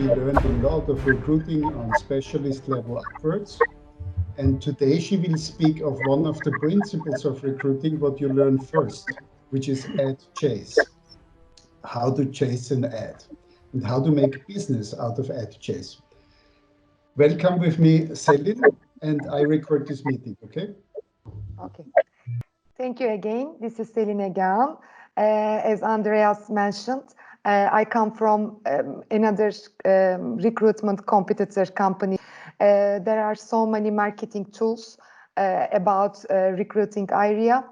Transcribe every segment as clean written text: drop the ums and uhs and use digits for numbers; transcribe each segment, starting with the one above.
already learned a lot of recruiting on specialist level upwards. And today she will speak of one of the principles of recruiting, what you learn first, which is ad chase. How to chase an ad and how to make business out of ad chase. Welcome with me, Selin, and I record this meeting, okay? Okay. Thank you again. This is Selin again. As Andreas mentioned, I come from another recruitment competitor company. There are so many marketing tools about recruiting area.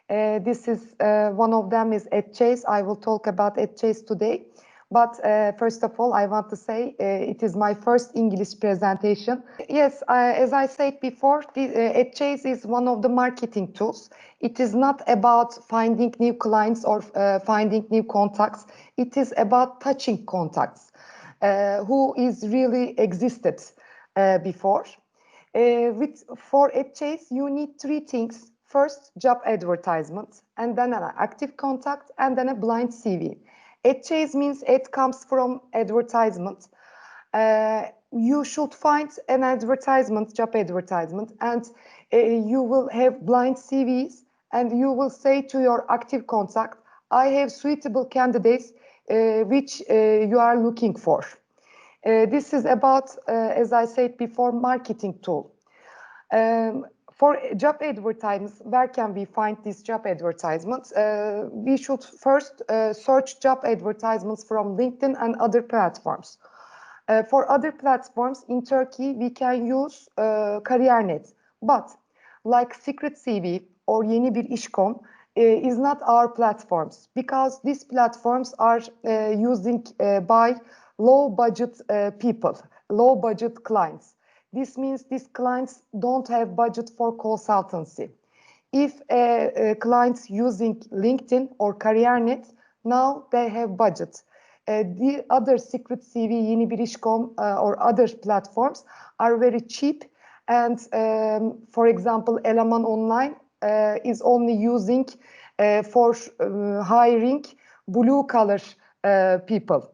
This is one of them is AdChase. I will talk about AdChase today. But first of all, I want to say it is my first English presentation. Yes, as I said before, AdChase is one of the marketing tools. It is not about finding new clients or finding new contacts. It is about touching contacts who is really existed before. For AdChase, you need three things. First, job advertisement, and then an active contact, and then a blind CV. AdChase means ad comes from advertisement. You should find an advertisement, job advertisement, and you will have blind CVs, and you will say to your active contact, I have suitable candidates which you are looking for. This is about, as I said before, marketing tool. For job advertisements, where can we find these job advertisements? We should first search job advertisements from LinkedIn and other platforms. For other platforms in Turkey, we can use Kariyer.net. But like Secret CV or Yeni Bir İş.com is not our platforms because these platforms are using by low budget people, low budget clients. This means these clients don't have budget for consultancy. If clients using LinkedIn or Kariyer.net, now they have budget. The other Secret CV, Yeni Bir İş.com or other platforms are very cheap. And for example, Eleman Online is only using for hiring blue collar people.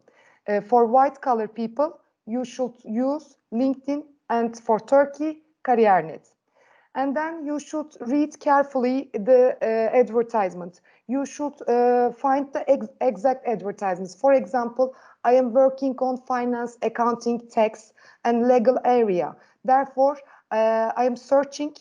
For white collar people, you should use LinkedIn and for Turkey, Kariyer.net. And then you should read carefully the advertisement. You should find the exact advertisements. For example, I am working on finance, accounting, tax, and legal area. Therefore, I am searching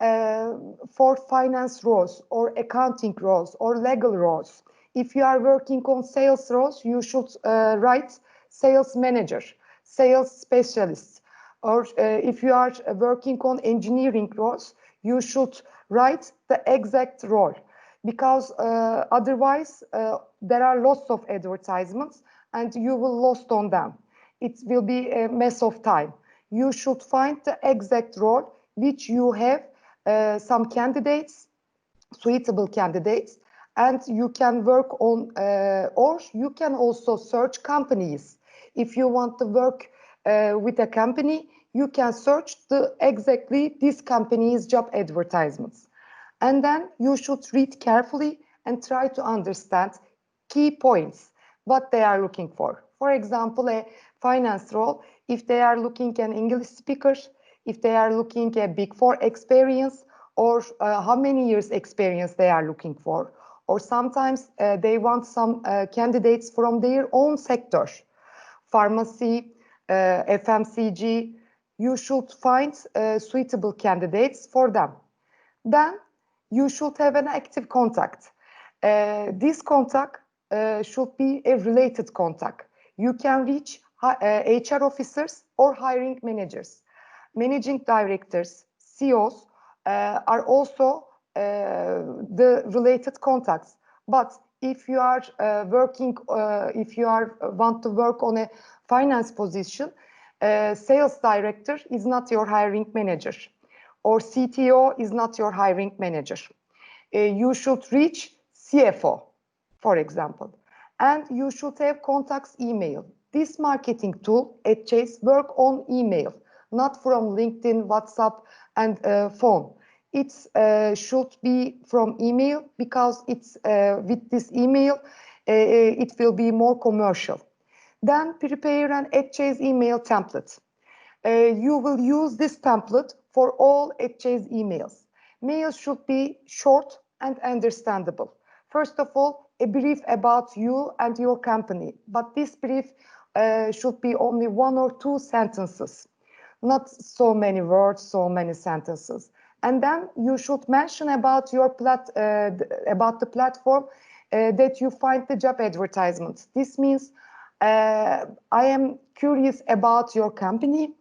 for finance roles or accounting roles or legal roles. If you are working on sales roles, you should write sales manager, sales specialist. Or if you are working on engineering roles, you should write the exact role because otherwise there are lots of advertisements and you will lost on them. It will be a mess of time. You should find the exact role which you have some candidates, suitable candidates, and you can work on, or you can also search companies. If you want to work with a company, you can search exactly this company's job advertisements. And then you should read carefully and try to understand key points, what they are looking for. For example, a finance role, if they are looking an English speaker, if they are looking a Big Four experience, or how many years experience they are looking for. Or sometimes they want some candidates from their own sector, pharmacy, FMCG. You should find suitable candidates for them. Then you should have an active contact. This contact should be a related contact. You can reach HR officers or hiring managers. Managing directors, CEOs are also the related contacts. But if you are want to work on a finance position, sales director is not your hiring manager, or CTO is not your hiring manager. You should reach CFO, for example, and you should have contacts email. This marketing tool at Chase work on email, not from LinkedIn, WhatsApp, and phone. It should be from email because it's with this email, it will be more commercial. Then prepare an @chase email template. You will use this template for all @chase emails. Mails should be short and understandable. First of all, a brief about you and your company, but this brief should be only 1 or 2 sentences, not so many words, so many sentences. And then you should mention about about the platform that you find the job advertisements. This means I am curious about your company,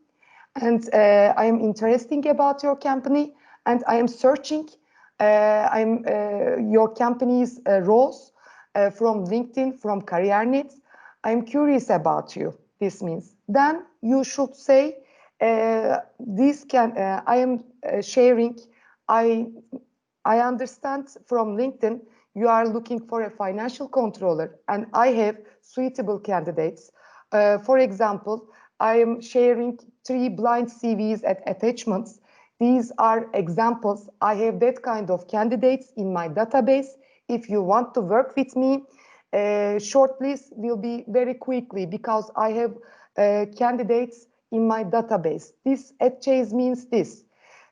and I am interested about your company, and I am searching your company's roles from LinkedIn, from CareerNet. I'm curious about you. This means then you should say I am sharing. I I understand from LinkedIn you are looking for a financial controller, and I have suitable candidates. For example, I am sharing 3 blind CVs at attachments. These are examples. I have that kind of candidates in my database. If you want to work with me, shortlist will be very quickly because I have candidates in my database. This @chase means this.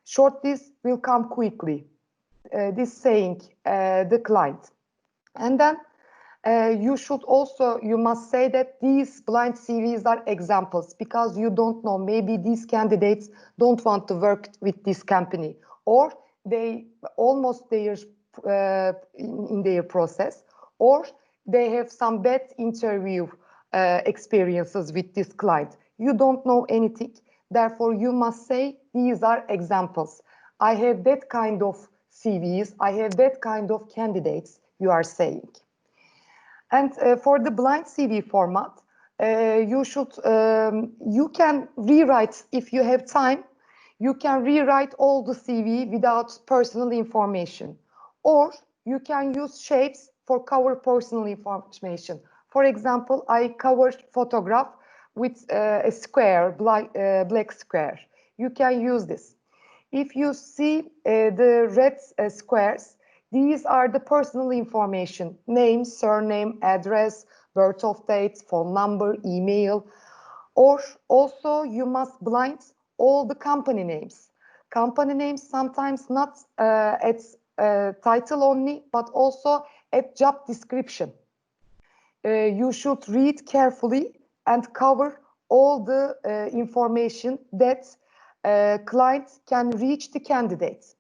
Shortlist will come quickly. This saying the client. And then you must say that these blind CVs are examples because you don't know, maybe these candidates don't want to work with this company, or they almost there in their process, or they have some bad interview experiences with this client. You don't know anything, therefore you must say these are examples. I have that kind of CVs, I have that kind of candidates, you are saying. And for the blind CV format, you can rewrite, if you have time, you can rewrite all the CV without personal information. Or you can use shapes for cover personal information. For example, I covered photograph with a square, black square. You can use this. If you see the red squares, these are the personal information: name, surname, address, birth of date, phone number, email. Or also you must blind all the company names. Company names sometimes not at title only, but also at job description. You should read carefully and cover all the information that client can reach the candidates.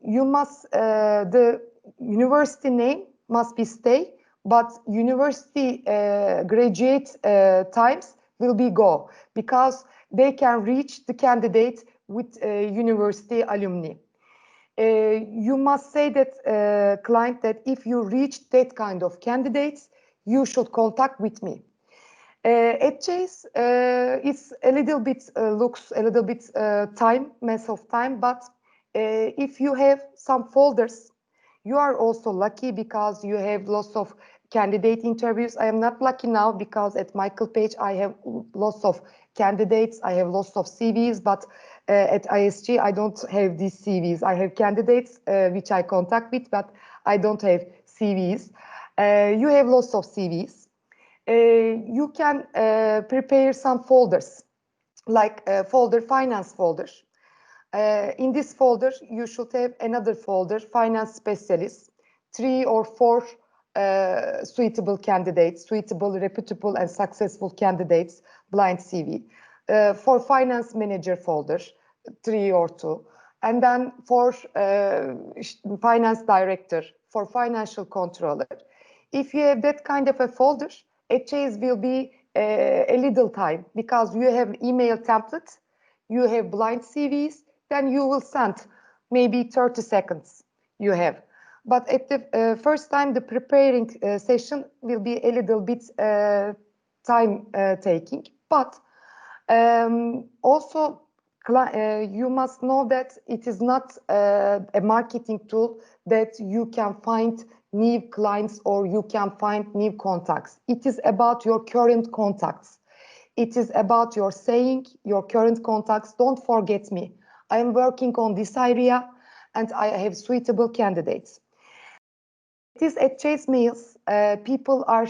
The university name must be stay, but university graduate times will be go, because they can reach the candidate with university alumni. You must say that client that if you reach that kind of candidates, you should contact with me. @chase it's a little bit looks a little bit mess of time, but if you have some folders, you are also lucky because you have lots of candidate interviews. I am not lucky now because at Michael Page I have lots of candidates, I have lots of CVs, but at ISG I don't have these CVs. I have candidates which I contact with, but I don't have CVs. You have lots of CVs. You can prepare some folders, like finance folder. In this folder, you should have another folder, finance specialist, 3 or 4 suitable candidates, suitable, reputable, and successful candidates, blind CV. For finance manager folder, 3 or 2. And then for finance director, for financial controller. If you have that kind of a folder, @chase will be a little time because you have email template, you have blind CVs, then you will send maybe 30 seconds you have. But at the first time, the preparing session will be a little bit time taking. But also, you must know that it is not a marketing tool that you can find new clients or you can find new contacts. It is about your current contacts. It is about your saying, your current contacts. Don't forget me. I am working on this area and I have suitable candidates. These at Chase mails, people are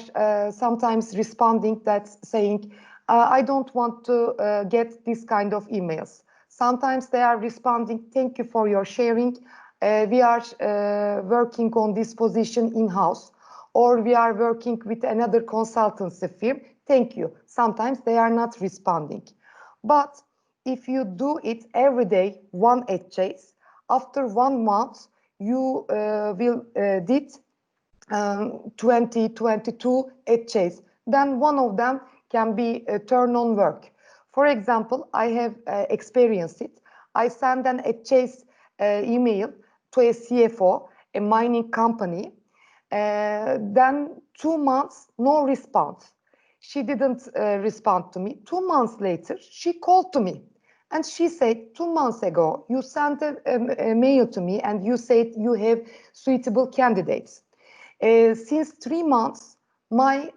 sometimes responding that saying, I don't want to get this kind of emails. Sometimes they are responding, thank you for your sharing. We are working on this position in-house, or we are working with another consultancy firm. Thank you. Sometimes they are not responding. But if you do it every day, one at Chase, after 1 month, you will did 20, 22 at Chase. Then one of them can be a turn on work. For example, I have experienced it. I send an at Chase email to a CFO, a mining company. Then 2 months, no response. She didn't respond to me. 2 months later, she called to me. And she said, 2 months ago, you sent a mail to me and you said you have suitable candidates. Since 3 months, my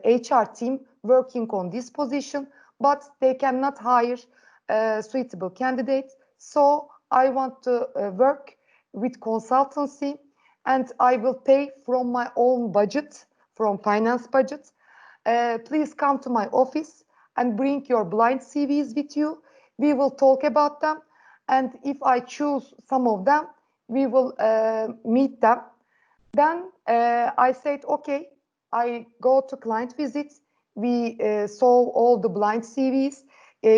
HR team working on this position, but they cannot hire suitable candidates. So I want to work with consultancy, and I will pay from my own budget, from finance budget. Please come to my office and bring your blind CVs with you. We will talk about them, and if I choose some of them, we will meet them. Then I said, okay, I go to client visits. We saw all the blind CVs.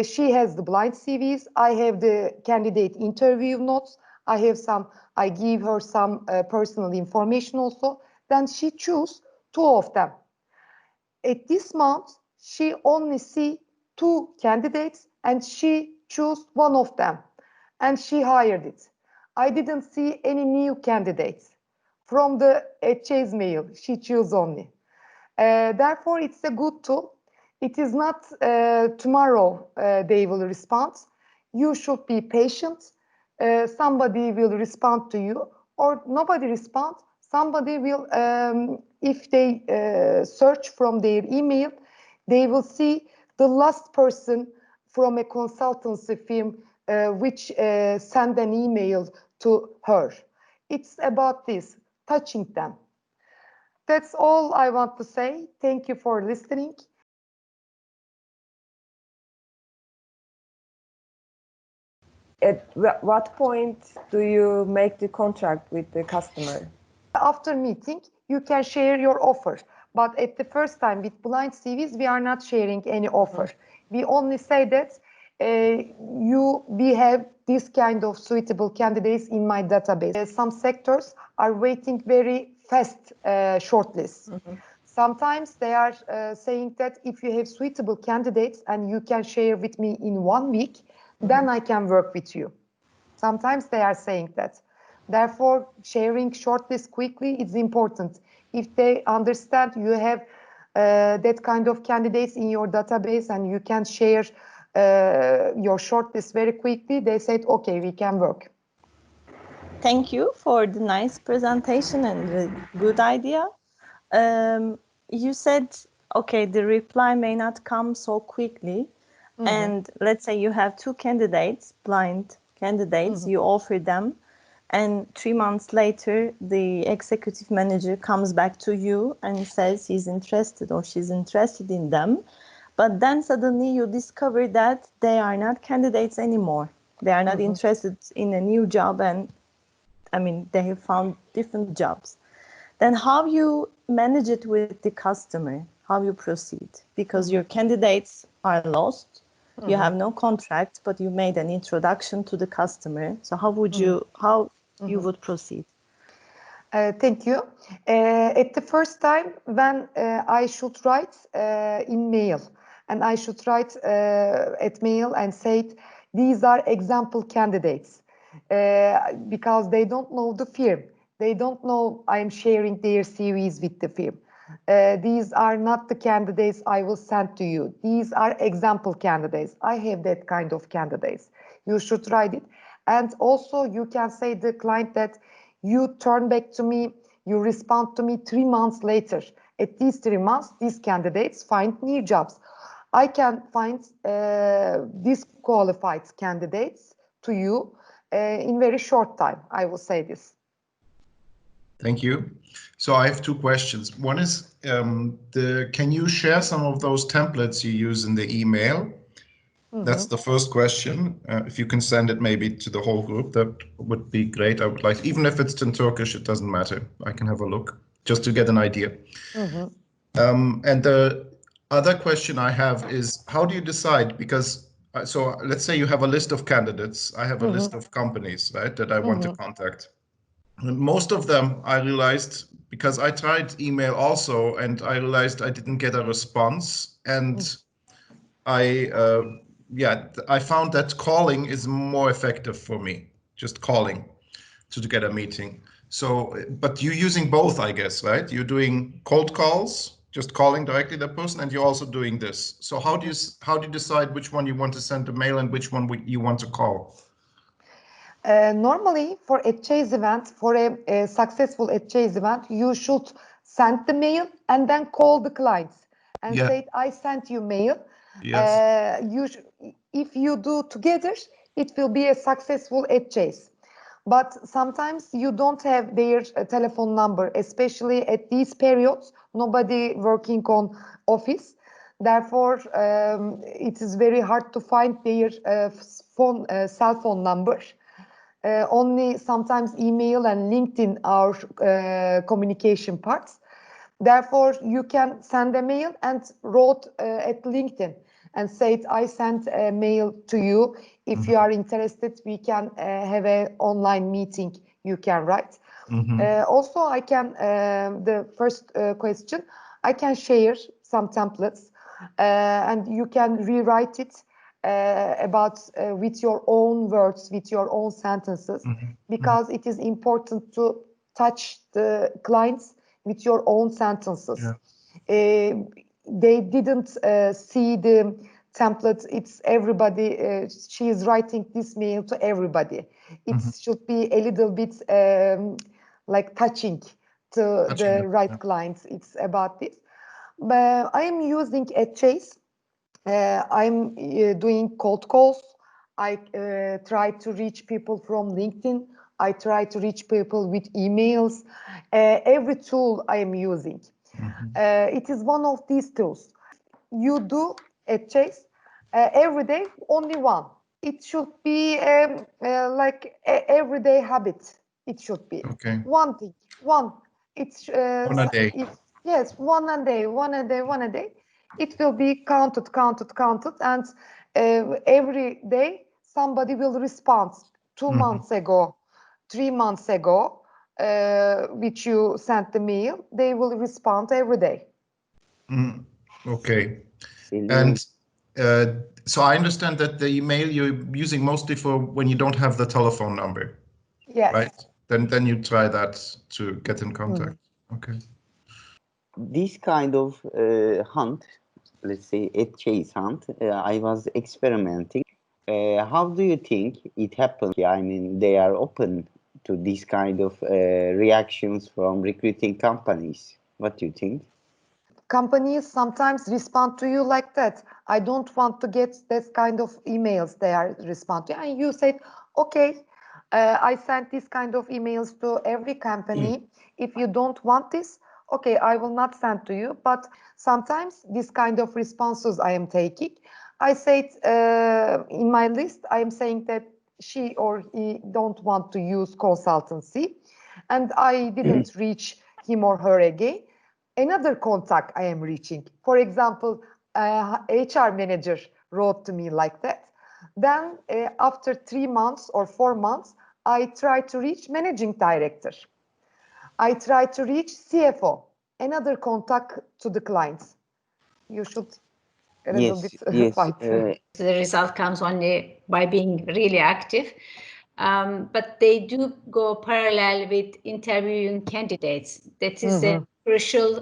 She has the blind CVs. I have the candidate interview notes. I give her some personal information also. Then she choose two of them. At this month, she only see two candidates and she chose one of them and she hired it. I didn't see any new candidates from the Chase mail. She chose only. Therefore, it's a good tool. It is not tomorrow they will respond. You should be patient. Somebody will respond to you, or nobody respond. Somebody will, if they search from their email, they will see the last person from a consultancy firm which sent an email to her. It's about this, touching them. That's all I want to say. Thank you for listening. At what point do you make the contract with the customer? After meeting, you can share your offer. But at the first time with blind CVs, we are not sharing any offer. We only say that we have this kind of suitable candidates in my database. Some sectors are waiting very fast shortlists. Sometimes they are saying that if you have suitable candidates and you can share with me in 1 week, then I can work with you. Sometimes they are saying that. Therefore, sharing shortlist quickly is important. If they understand you have that kind of candidates in your database and you can share your shortlist very quickly, they said, okay, we can work. Thank you for the nice presentation and the good idea. You said, okay, the reply may not come so quickly. And let's say you have two candidates, blind candidates, you offer them. And 3 months later, the executive manager comes back to you and says he's interested or she's interested in them. But then suddenly you discover that they are not candidates anymore. They are not interested in a new job, and I mean, they have found different jobs. Then how you manage it with the customer, how you proceed? Because your candidates are lost, you have no contract, but you made an introduction to the customer. So how would you, you would proceed? Thank you. At the first time when I should write in mail, and I should write at mail and say, these are example candidates, because they don't know the firm. They don't know I am sharing their CVs with the firm. These are not the candidates I will send to you. These are example candidates. I have that kind of candidates. You should write it. And also you can say to the client that you turn back to me, you respond to me 3 months later. At these 3 months, these candidates find new jobs. I can find disqualified candidates to you in very short time. I will say this. Thank you. So I have two questions. One is, can you share some of those templates you use in the email? That's the first question. If you can send it maybe to the whole group, that would be great. I would like, even if it's in Turkish, it doesn't matter. I can have a look just to get an idea. And the other question I have is, how do you decide? Because so let's say you have a list of candidates. I have a list of companies, right, that I want to contact. And most of them, I realized, because I tried email also, and I realized I didn't get a response. And I found that calling is more effective for me, just calling to get a meeting. So, but you're using both, I guess, right? You're doing cold calls, just calling directly the person, and you're also doing this. So how do you decide which one you want to send a mail and which one you want to call? Normally, for a chase event, for a successful chase event, you should send the mail and then call the clients and say, I sent you mail. Yes. If you do together, it will be a successful chase. But sometimes you don't have their telephone number, especially at these periods, nobody working on office. Therefore, it is very hard to find their cell phone number. Only sometimes email and LinkedIn are communication parts. Therefore, you can send a mail and wrote at LinkedIn and said, I sent a mail to you. If you are interested, we can have an online meeting, you can write. Also, I can, the first question, I can share some templates and you can rewrite it with your own words, with your own sentences, because it is important to touch the clients with your own sentences. They didn't see the template. It's everybody. She is writing this mail to everybody. It should be a little bit like touching to the right clients. It's about this. But I am using a chase. I'm doing cold calls. I try to reach people from LinkedIn. I try to reach people with emails. Every tool I am using. It is one of these tools. You do a chase every day, only one. It should be like an everyday habit. It should be one thing, one. It's one a day. Yes, one a day, one a day, one a day. It will be counted, and every day somebody will respond. 2 months ago, 3 months ago, which you sent the mail, they will respond every day. Okay. And so I understand that the email you're using mostly for when you don't have the telephone number. Yes. Right? Then you try that to get in contact. Okay. This kind of hunt, let's say a chase hunt, I was experimenting. How do you think it happens? I mean, they are open to this kind of reactions from recruiting companies. What do you think? Companies sometimes respond to you like that. I don't want to get this kind of emails they are responding. And you said, okay, I sent this kind of emails to every company. If you don't want this, okay, I will not send to you. But sometimes this kind of responses I am taking, I said in my list, I am saying that she or he don't want to use consultancy. And I didn't reach him or her again. Another contact I am reaching. For example, HR manager wrote to me like that. Then after 3 months or 4 months, I try to reach managing director. I try to reach CFO, another contact to the clients. You should a little bit fight. The result comes only by being really active. But they do go parallel with interviewing candidates. That is a crucial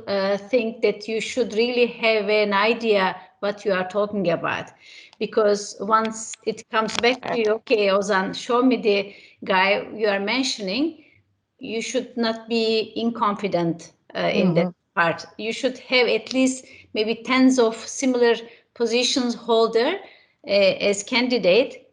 thing that you should really have an idea what you are talking about. Because once it comes back to you, okay, Ozan, show me the guy you are mentioning, you should not be inconfident in that part. You should have at least maybe tens of similar positions holder as candidate,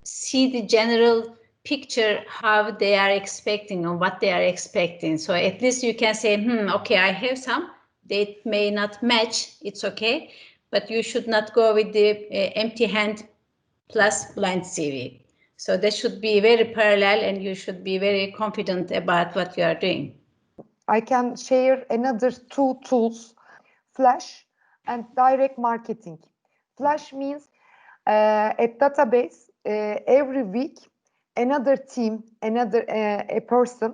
see the general picture how they are expecting or what they are expecting. So at least you can say, okay, I have some. They may not match. It's okay, but you should not go with the empty hand plus blind CV. So they should be very parallel, and you should be very confident about what you are doing. I can share another two tools, Flash and direct marketing. Flash means a database every week, another team, a person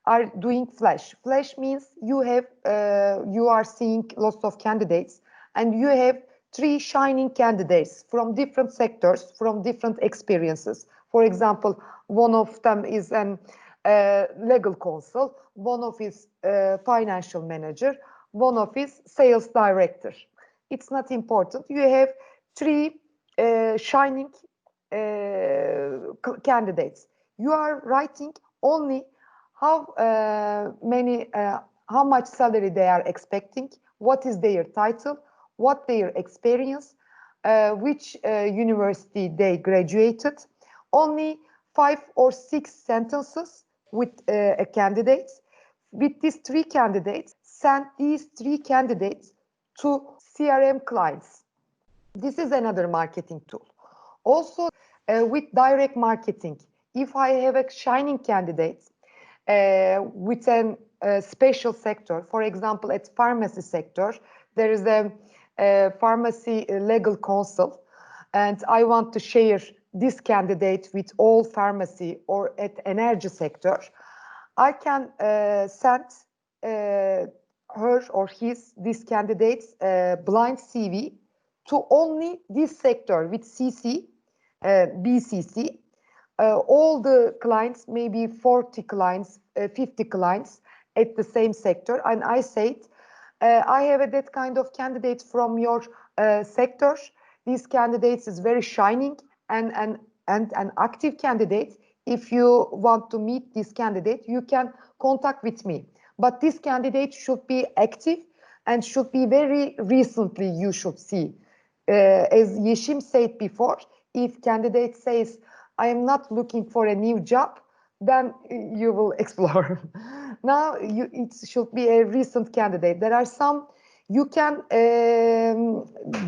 are doing Flash. Flash means you are seeing lots of candidates, and you have 3 shining candidates from different sectors, from different experiences. For example, one of them is an legal counsel, one of is financial manager, one of is sales director. It's not important. You have 3 shining candidates. You are writing only how much salary they are expecting, what is their title, what their experience, which university they graduated. Only 5 or 6 sentences with a candidate. With these 3 candidates, send these 3 candidates to CRM clients. This is another marketing tool. Also, with direct marketing, if I have a shining candidate with a special sector, for example, at pharmacy sector, there is a pharmacy legal counsel, and I want to share this candidate with all pharmacy or at energy sector, I can send her or this candidate's blind CV to only this sector with CC, BCC. All the clients, maybe 40 clients, 50 clients at the same sector. And I said, I have that kind of candidate from your sector. These candidates is very shining and an active candidate. If you want to meet this candidate, you can contact with me. But this candidate should be active and should be very recently, you should see. As Yeşim said before, if candidate says, I am not looking for a new job, then you will explore. Now, it should be a recent candidate. There are some, you can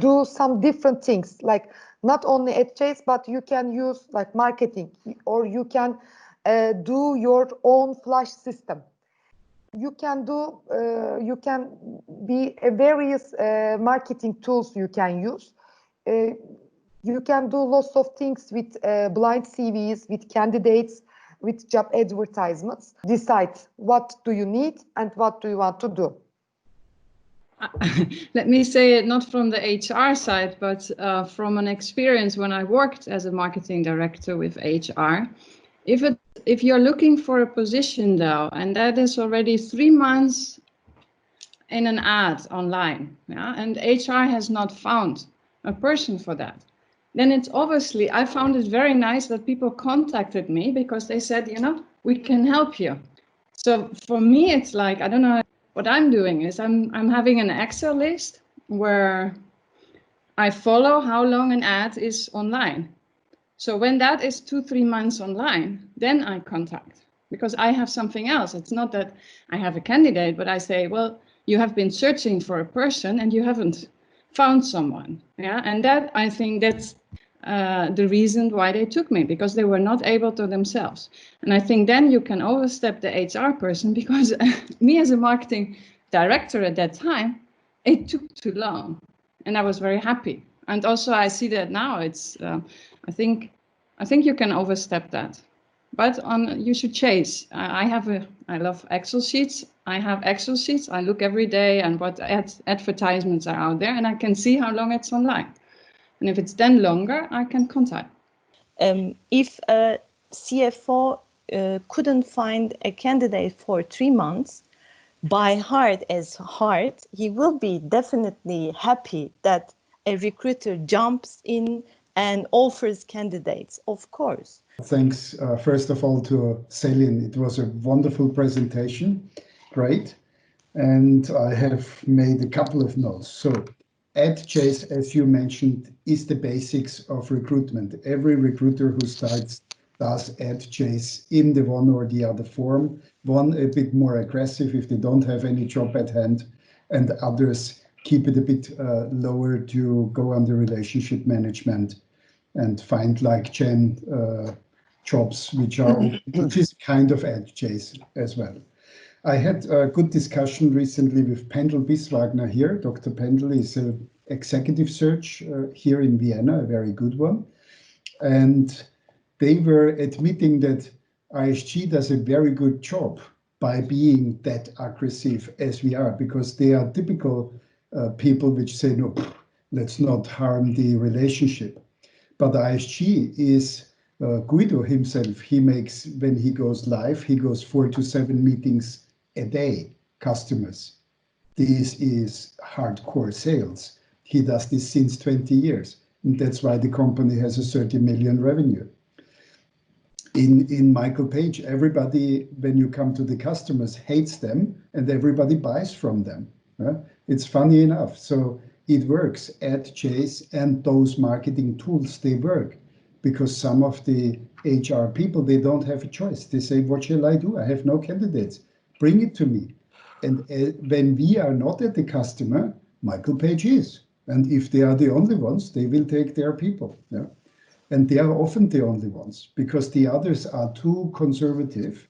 do some different things, like not only at Chase, but you can use like marketing, or you can do your own Flash system. You can do, you can be various marketing tools you can use. You can do lots of things with blind CVs, with candidates, with job advertisements. Decide what do you need and what do you want to do. Let me say it not from the HR side, but from an experience when I worked as a marketing director with HR. If you're looking for a position though, and that is already 3 months in an ad online, yeah, and HR has not found a person for that, then it's obviously, I found it very nice that people contacted me because they said, you know, we can help you. So for me, it's like, I don't know, what I'm doing is I'm having an Excel list where I follow how long an ad is online. So when that is 2-3 months online, then I contact, because I have something else. It's not that I have a candidate, but I say, well, you have been searching for a person and you haven't found someone. Yeah, and that, I think that's the reason why they took me, because they were not able to themselves. And I think then you can overstep the HR person, because me as a marketing director at that time, it took too long, and I was very happy. And also I see that now it's, I think you can overstep that, but you should chase. I love Excel sheets. I have Excel sheets. I look every day and what advertisements are out there, and I can see how long it's online. And if it's then longer, I can contact. If a CFO couldn't find a candidate for 3 months, by hard, he will be definitely happy that a recruiter jumps in and offers candidates, of course. Thanks, first of all, to Selin. It was a wonderful presentation. Great. And I have made a couple of notes. So at Chase, as you mentioned, is the basics of recruitment. Every recruiter who starts does add chase in the one or the other form. One a bit more aggressive if they don't have any job at hand, and others keep it a bit lower to go on the relationship management and find like Jen jobs which is kind of add chase as well. I had a good discussion recently with Pendel Biswagner here. Dr. Pendel is an executive search here in Vienna, a very good one. And they were admitting that ISG does a very good job by being that aggressive as we are, because they are typical people which say, no, let's not harm the relationship. But ISG is Guido himself, he makes, when he goes live, he goes 4 to 7 meetings a day, customers. This is hardcore sales. He does this since 20 years. And that's why the company has a 30 million revenue. In Michael Page, everybody, when you come to the customers, hates them and everybody buys from them. It's funny enough. So it works. Add chase and those marketing tools, they work. Because some of the HR people, they don't have a choice. They say, what shall I do? I have no candidates. Bring it to me. And when we are not at the customer, Michael Page is. And if they are the only ones, they will take their people. Yeah? And they are often the only ones because the others are too conservative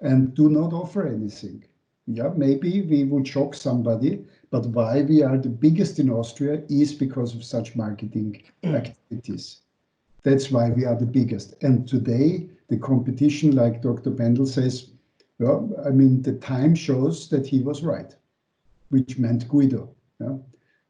and do not offer anything. Yeah, maybe we would shock somebody, but why we are the biggest in Austria is because of such marketing activities. That's why we are the biggest. And today, the competition, like Dr. Pendel says, well, I mean, the time shows that he was right, which meant Guido. Yeah?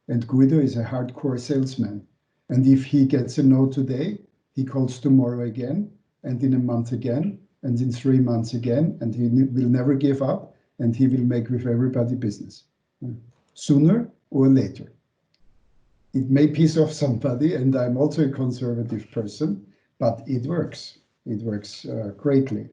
And Guido is a hardcore salesman. And if he gets a no today, he calls tomorrow again, and in a month again, and in 3 months again, and he will never give up, and he will make with everybody business. Yeah? Sooner or later. It may piss off somebody, and I'm also a conservative person, but it works. It works greatly.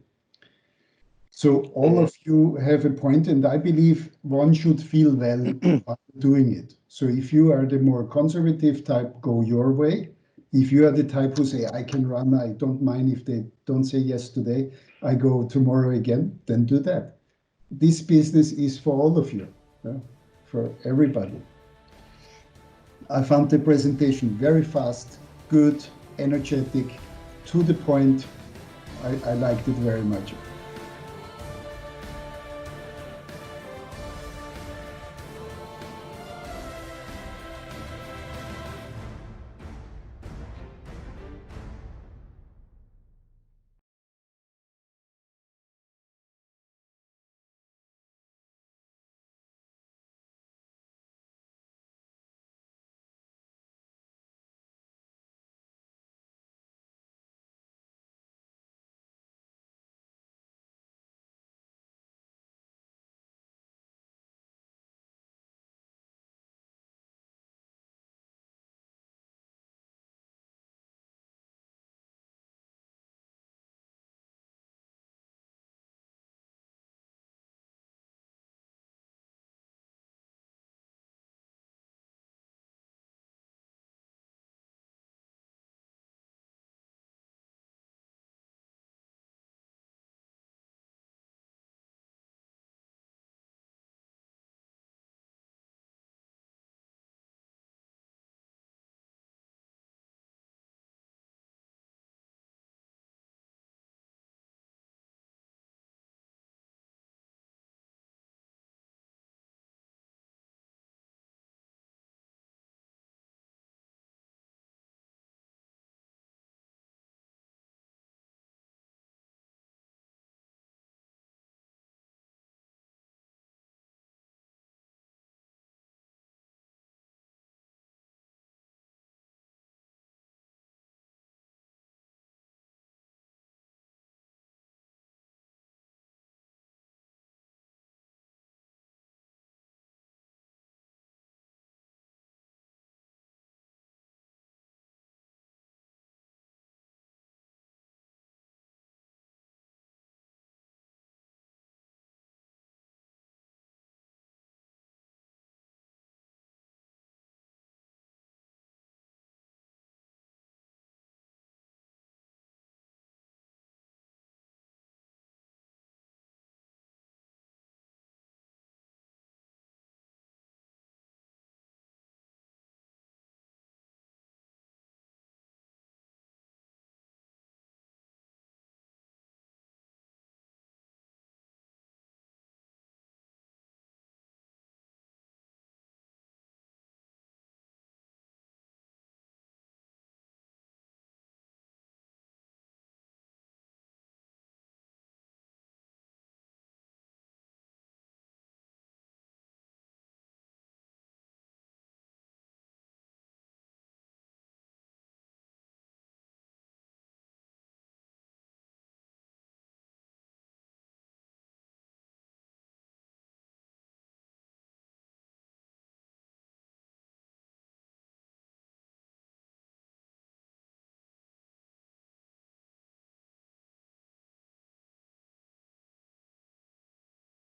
So all of you have a point, and I believe one should feel well while doing it. So if you are the more conservative type, go your way. If you are the type who say, I can run, I don't mind if they don't say yes today, I go tomorrow again, then do that. This business is for all of you, for everybody. I found the presentation very fast, good, energetic, to the point. I liked it very much.